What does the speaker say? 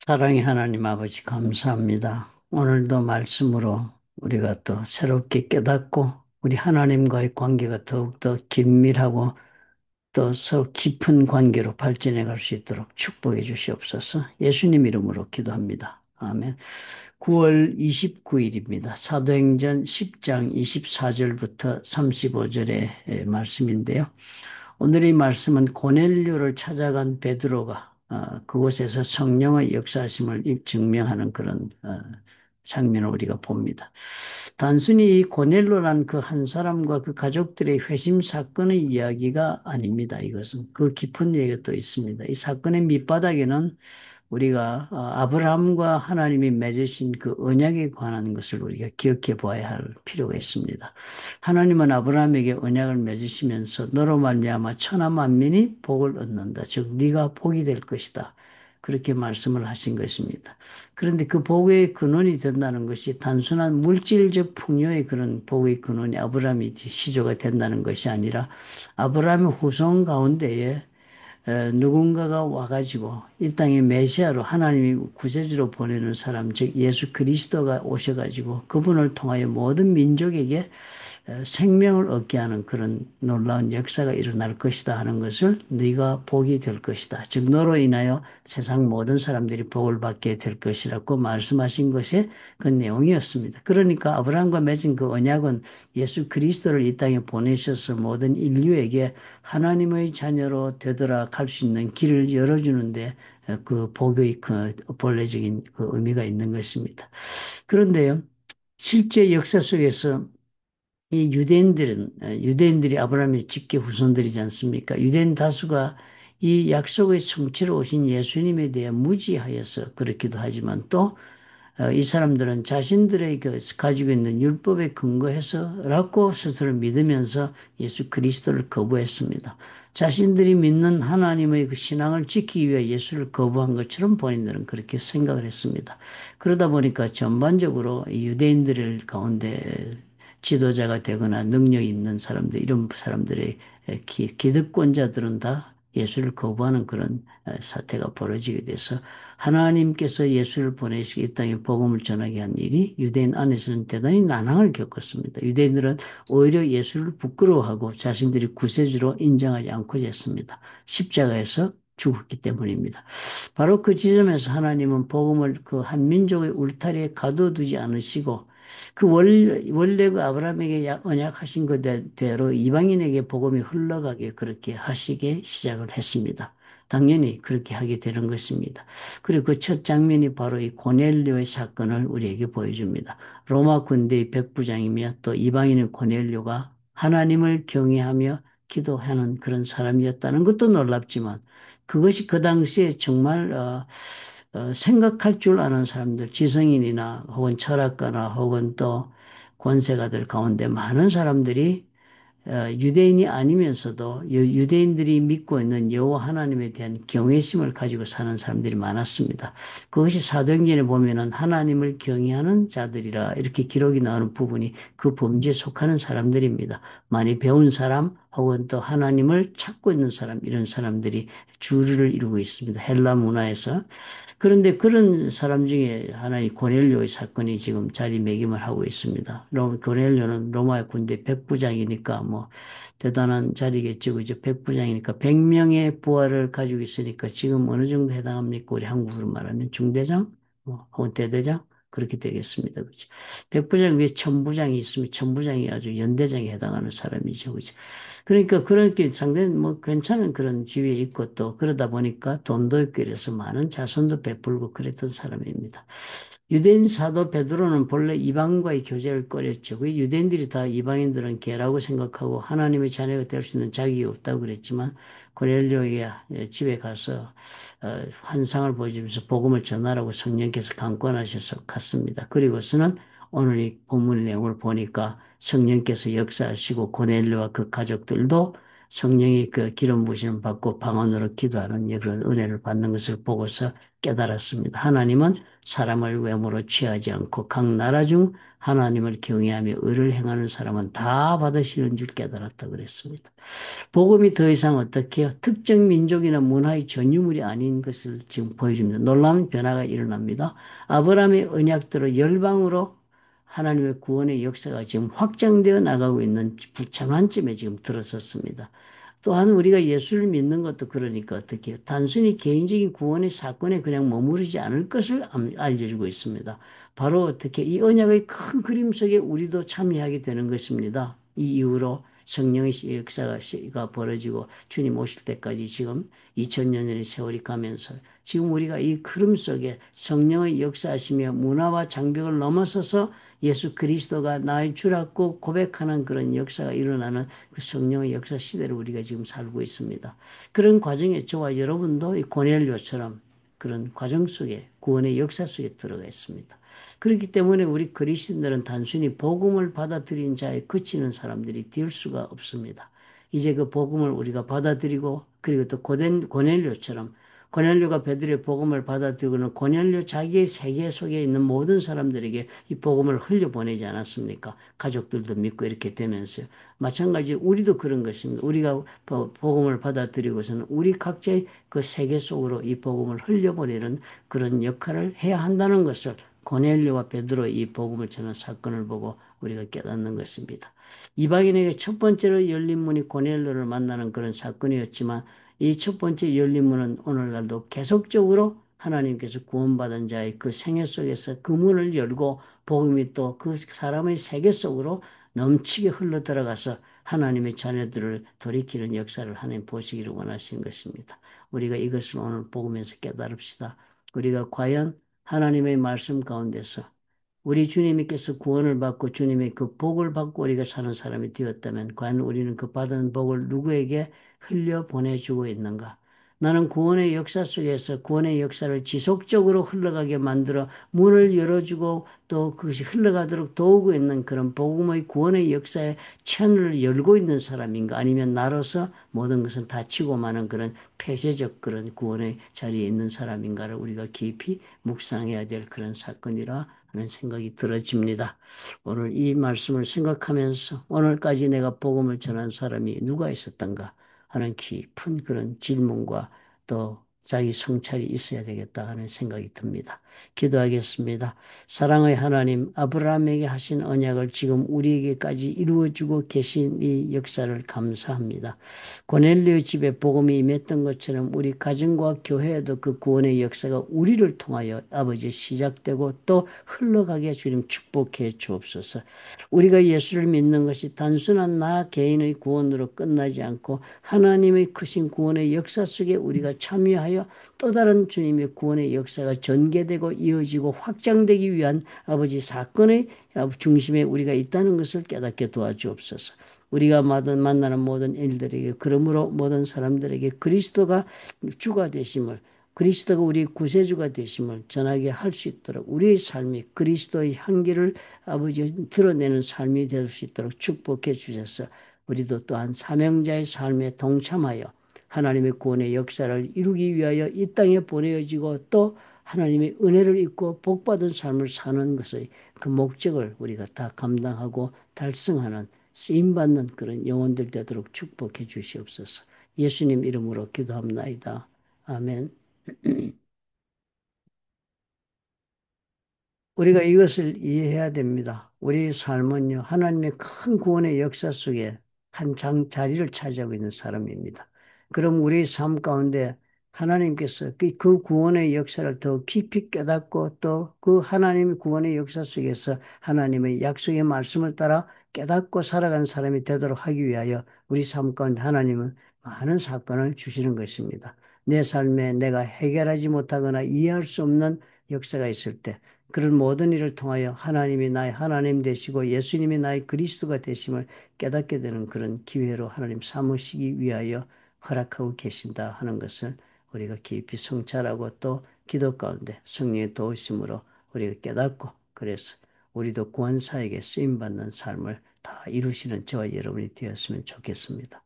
사랑의 하나님 아버지 감사합니다. 오늘도 말씀으로 우리가 또 새롭게 깨닫고 우리 하나님과의 관계가 더욱더 긴밀하고 또 서 깊은 관계로 발전해 갈 수 있도록 축복해 주시옵소서. 예수님 이름으로 기도합니다. 아멘. 9월 29일입니다. 사도행전 10장 24절부터 35절의 말씀인데요. 오늘의 말씀은 고넬료를 찾아간 베드로가 그곳에서 성령의 역사하심을 증명하는 그런 장면을 우리가 봅니다. 단순히 이 고넬로란 그 한 사람과 그 가족들의 회심 사건의 이야기가 아닙니다. 이것은 그 깊은 얘기가 또 있습니다. 이 사건의 밑바닥에는 우리가 아브라함과 하나님이 맺으신 그 언약에 관한 것을 우리가 기억해 보아야 할 필요가 있습니다. 하나님은 아브라함에게 언약을 맺으시면서 너로 말미암아 천하 만민이 복을 얻는다. 즉 네가 복이 될 것이다. 그렇게 말씀을 하신 것입니다. 그런데 그 복의 근원이 된다는 것이 단순한 물질적 풍요의 그런 복의 근원이 아브라함이 시조가 된다는 것이 아니라 아브라함의 후손 가운데에 누군가가 와가지고 이 땅에 메시아로 하나님이 구세주로 보내는 사람, 즉 예수 그리스도가 오셔가지고 그분을 통하여 모든 민족에게 생명을 얻게 하는 그런 놀라운 역사가 일어날 것이다 하는 것을 네가 복이 될 것이다. 즉 너로 인하여 세상 모든 사람들이 복을 받게 될 것이라고 말씀하신 것의 그 내용이었습니다. 그러니까 아브라함과 맺은 그 언약은 예수 그리스도를 이 땅에 보내셔서 모든 인류에게 하나님의 자녀로 되돌아 갈 수 있는 길을 열어주는데 그 복의 그 본래적인 그 의미가 있는 것입니다. 그런데요, 실제 역사 속에서 이 유대인들이 아브라함의 직계 후손들이지 않습니까? 유대인 다수가 이 약속의 성취로 오신 예수님에 대해 무지하여서 그렇기도 하지만 또 이 사람들은 자신들의 가지고 있는 율법에 근거해서라고 스스로 믿으면서 예수 그리스도를 거부했습니다. 자신들이 믿는 하나님의 그 신앙을 지키기 위해 예수를 거부한 것처럼 본인들은 그렇게 생각을 했습니다. 그러다 보니까 전반적으로 유대인들 가운데 지도자가 되거나 능력 있는 사람들, 이런 사람들의 기득권자들은 다 예수를 거부하는 그런 사태가 벌어지게 돼서 하나님께서 예수를 보내시고 이 땅에 복음을 전하게 한 일이 유대인 안에서는 대단히 난항을 겪었습니다. 유대인들은 오히려 예수를 부끄러워하고 자신들이 구세주로 인정하지 않고자 했습니다. 십자가에서 죽었기 때문입니다. 바로 그 지점에서 하나님은 복음을 그 한 민족의 울타리에 가둬두지 않으시고 그 원래 그 아브라함에게 언약하신 그대로 이방인에게 복음이 흘러가게 그렇게 하시게 시작을 했습니다. 당연히 그렇게 하게 되는 것입니다. 그리고 그 첫 장면이 바로 이 고넬료의 사건을 우리에게 보여줍니다. 로마 군대의 백부장이며 또 이방인의 고넬료가 하나님을 경외하며 기도하는 그런 사람이었다는 것도 놀랍지만 그것이 그 당시에 정말 생각할 줄 아는 사람들, 지성인이나 혹은 철학가나 혹은 또 권세가들 가운데 많은 사람들이 유대인이 아니면서도 유대인들이 믿고 있는 여호와 하나님에 대한 경외심을 가지고 사는 사람들이 많았습니다. 그것이 사도행전에 보면은 하나님을 경외하는 자들이라 이렇게 기록이 나오는 부분이 그 범주에 속하는 사람들입니다. 많이 배운 사람 혹은 또 하나님을 찾고 있는 사람 이런 사람들이 주류를 이루고 있습니다. 헬라 문화에서. 그런데 그런 사람 중에 하나의 고넬료의 사건이 지금 자리매김을 하고 있습니다. 고넬료는 로마 군대 백부장이니까 뭐 대단한 자리겠죠. 그죠? 백부장이니까 100명의 부하를 가지고 있으니까 지금 어느 정도 해당합니까? 우리 한국으로 말하면 중대장? 뭐, 혹은 대대장? 그렇게 되겠습니다. 그죠? 백부장 위에 천부장이 있으면 천부장이 아주 연대장에 해당하는 사람이죠. 그죠? 그러니까 그렇게 상당히 뭐 괜찮은 그런 지위에 있고 또 그러다 보니까 돈도 있고 이래서 많은 자선도 베풀고 그랬던 사람입니다. 유대인 사도 베드로는 본래 이방과의 교제를 꺼렸죠. 그 유대인들이 다 이방인들은 개라고 생각하고 하나님의 자녀가 될 수 있는 자격이 없다고 그랬지만 고넬료의 집에 가서 환상을 보여주면서 복음을 전하라고 성령께서 강권하셔서 갔습니다. 그리고서는 오늘 이 본문 내용을 보니까 성령께서 역사하시고 고넬료와 그 가족들도 성령이 그 기름 부심을 받고 방언으로 기도하는 그런 은혜를 받는 것을 보고서 깨달았습니다. 하나님은 사람을 외모로 취하지 않고 각 나라 중 하나님을 경외하며 의를 행하는 사람은 다 받으시는 줄 깨달았다 그랬습니다. 복음이 더 이상 어떻게 해요? 특정 민족이나 문화의 전유물이 아닌 것을 지금 보여줍니다. 놀라운 변화가 일어납니다. 아브라함의 언약대로 열방으로 하나님의 구원의 역사가 지금 확장되어 나가고 있는 전환점에 지금 들어섰습니다. 또한 우리가 예수를 믿는 것도 그러니까 어떻게 해요? 단순히 개인적인 구원의 사건에 그냥 머무르지 않을 것을 알려주고 있습니다. 바로 어떻게 이 언약의 큰 그림 속에 우리도 참여하게 되는 것입니다. 이 이후로 성령의 역사가 벌어지고 주님 오실 때까지 지금 2000년의 세월이 가면서 지금 우리가 이 흐름 속에 성령의 역사하시며 문화와 장벽을 넘어서서 예수 그리스도가 나의 주라고 고백하는 그런 역사가 일어나는 그 성령의 역사 시대를 우리가 지금 살고 있습니다. 그런 과정에 저와 여러분도 이 고넬료처럼 그런 과정 속에 구원의 역사 속에 들어가 있습니다. 그렇기 때문에 우리 그리스도인들은 단순히 복음을 받아들인 자에 그치는 사람들이 될 수가 없습니다. 이제 그 복음을 우리가 받아들이고 그리고 또 고넬료처럼 고넬료가 베드로의 복음을 받아들이고는 고넬료 자기의 세계 속에 있는 모든 사람들에게 이 복음을 흘려보내지 않았습니까? 가족들도 믿고 이렇게 되면서요. 마찬가지로 우리도 그런 것입니다. 우리가 복음을 받아들이고서는 우리 각자의 그 세계 속으로 이 복음을 흘려보내는 그런 역할을 해야 한다는 것을 고넬료와 베드로의 이 복음을 전한 사건을 보고 우리가 깨닫는 것입니다. 이방인에게 첫 번째로 열린 문이 고넬료를 만나는 그런 사건이었지만 이 첫 번째 열린 문은 오늘날도 계속적으로 하나님께서 구원받은 자의 그 생애 속에서 그 문을 열고 복음이 또 그 사람의 세계 속으로 넘치게 흘러 들어가서 하나님의 자녀들을 돌이키는 역사를 하나님 보시기를 원하시는 것입니다. 우리가 이것을 오늘 복음에서 깨달읍시다. 우리가 과연 하나님의 말씀 가운데서 우리 주님께서 구원을 받고 주님의 그 복을 받고 우리가 사는 사람이 되었다면 과연 우리는 그 받은 복을 누구에게 흘려 보내주고 있는가? 나는 구원의 역사 속에서 구원의 역사를 지속적으로 흘러가게 만들어 문을 열어주고 또 그것이 흘러가도록 도우고 있는 그런 복음의 구원의 역사에 채널을 열고 있는 사람인가? 아니면 나로서 모든 것은 다치고 마는 그런 폐쇄적 그런 구원의 자리에 있는 사람인가를 우리가 깊이 묵상해야 될 그런 사건이라 하는 생각이 들어집니다. 오늘 이 말씀을 생각하면서 오늘까지 내가 복음을 전한 사람이 누가 있었던가 하는 깊은 그런 질문과 또 자기 성찰이 있어야 되겠다 하는 생각이 듭니다. 기도하겠습니다. 사랑의 하나님, 아브라함에게 하신 언약을 지금 우리에게까지 이루어주고 계신 이 역사를 감사합니다. 고넬료 집에 복음이 임했던 것처럼 우리 가정과 교회에도 그 구원의 역사가 우리를 통하여 아버지 시작되고 또 흘러가게 주님 축복해 주옵소서. 우리가 예수를 믿는 것이 단순한 나 개인의 구원으로 끝나지 않고 하나님의 크신 구원의 역사 속에 우리가 참여하여 또 다른 주님의 구원의 역사가 전개되고 이어지고 확장되기 위한 아버지 사건의 중심에 우리가 있다는 것을 깨닫게 도와주옵소서. 우리가 만나는 모든 일들에게 그러므로 모든 사람들에게 그리스도가 주가 되심을 그리스도가 우리 구세주가 되심을 전하게 할 수 있도록 우리의 삶이 그리스도의 향기를 아버지 드러내는 삶이 될 수 있도록 축복해 주셔서 우리도 또한 사명자의 삶에 동참하여 하나님의 구원의 역사를 이루기 위하여 이 땅에 보내어지고 또 하나님의 은혜를 입고 복받은 삶을 사는 것의 그 목적을 우리가 다 감당하고 달성하는 쓰임받는 그런 영혼들 되도록 축복해 주시옵소서. 예수님 이름으로 기도합나이다. 아멘. 우리가 이것을 이해해야 됩니다. 우리의 삶은요, 하나님의 큰 구원의 역사 속에 한 자리를 차지하고 있는 사람입니다. 그럼 우리의 삶 가운데 하나님께서 그 구원의 역사를 더 깊이 깨닫고 또 그 하나님의 구원의 역사 속에서 하나님의 약속의 말씀을 따라 깨닫고 살아가는 사람이 되도록 하기 위하여 우리 삶 가운데 하나님은 많은 사건을 주시는 것입니다. 내 삶에 내가 해결하지 못하거나 이해할 수 없는 역사가 있을 때 그런 모든 일을 통하여 하나님이 나의 하나님 되시고 예수님이 나의 그리스도가 되심을 깨닫게 되는 그런 기회로 하나님 삼으시기 위하여 허락하고 계신다 하는 것을 우리가 깊이 성찰하고 또 기도 가운데 성령의 도우심으로 우리가 깨닫고 그래서 우리도 구원사에게 쓰임받는 삶을 다 이루시는 저와 여러분이 되었으면 좋겠습니다.